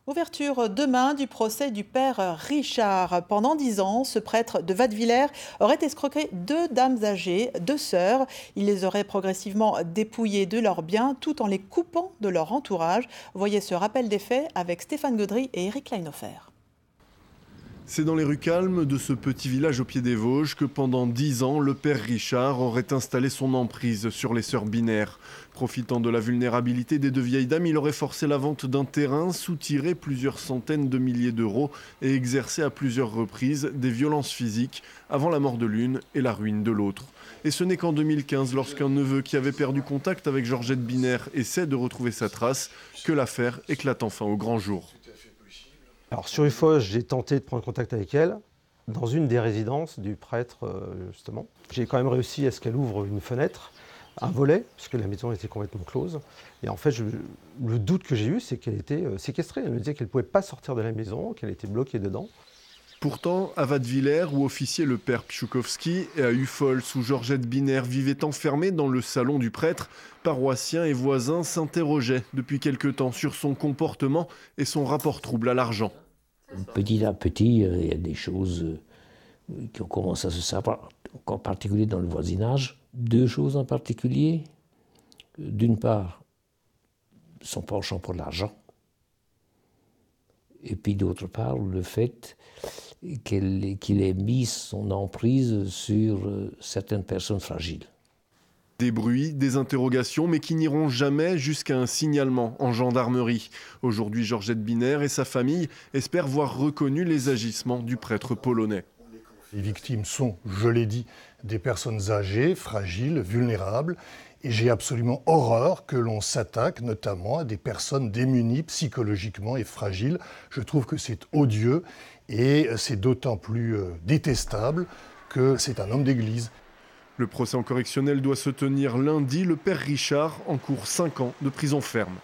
Ouverture demain du procès du père Richard. Pendant 10 ans, ce prêtre de Wattwiller aurait escroqué 2 dames âgées, 2 sœurs. Il les aurait progressivement dépouillées de leurs biens tout en les coupant de leur entourage. Voyez ce rappel des faits avec Stéphane Gaudry et Eric Leinhofer. C'est dans les rues calmes de ce petit village au pied des Vosges que pendant 10 ans, le père Richard aurait installé son emprise sur les sœurs binaires. Profitant de la vulnérabilité des 2 vieilles dames, il aurait forcé la vente d'un terrain, soutiré plusieurs centaines de milliers d'euros et exercé à plusieurs reprises des violences physiques avant la mort de l'une et la ruine de l'autre. Et ce n'est qu'en 2015, lorsqu'un neveu qui avait perdu contact avec Georgette Binaire essaie de retrouver sa trace, que l'affaire éclate enfin au grand jour. Alors sur UFO, j'ai tenté de prendre contact avec elle dans une des résidences du prêtre, justement. J'ai quand même réussi à ce qu'elle ouvre une fenêtre, un volet, puisque la maison était complètement close. Et en fait, le doute que j'ai eu, c'est qu'elle était séquestrée. Elle me disait qu'elle ne pouvait pas sortir de la maison, qu'elle était bloquée dedans. Pourtant, à Wattwiller, où officiait le père Pchukowski, et à Uffol, où Georgette Binaire vivait enfermée dans le salon du prêtre, paroissiens et voisins s'interrogeaient depuis quelque temps sur son comportement et son rapport trouble à l'argent. Petit à petit, il y a des choses qui ont commencé à se savoir, en particulier dans le voisinage. 2 choses en particulier. D'une part, son penchant pour l'argent. Et puis d'autre part, le fait qu'il ait mis son emprise sur certaines personnes fragiles. Des bruits, des interrogations, mais qui n'iront jamais jusqu'à un signalement en gendarmerie. Aujourd'hui, Georgette Binaire et sa famille espèrent voir reconnus les agissements du prêtre polonais. Les victimes sont, je l'ai dit, des personnes âgées, fragiles, vulnérables. Et j'ai absolument horreur que l'on s'attaque notamment à des personnes démunies psychologiquement et fragiles. Je trouve que c'est odieux et c'est d'autant plus détestable que c'est un homme d'église. Le procès en correctionnel doit se tenir lundi. Le père Richard encourt 5 ans de prison ferme.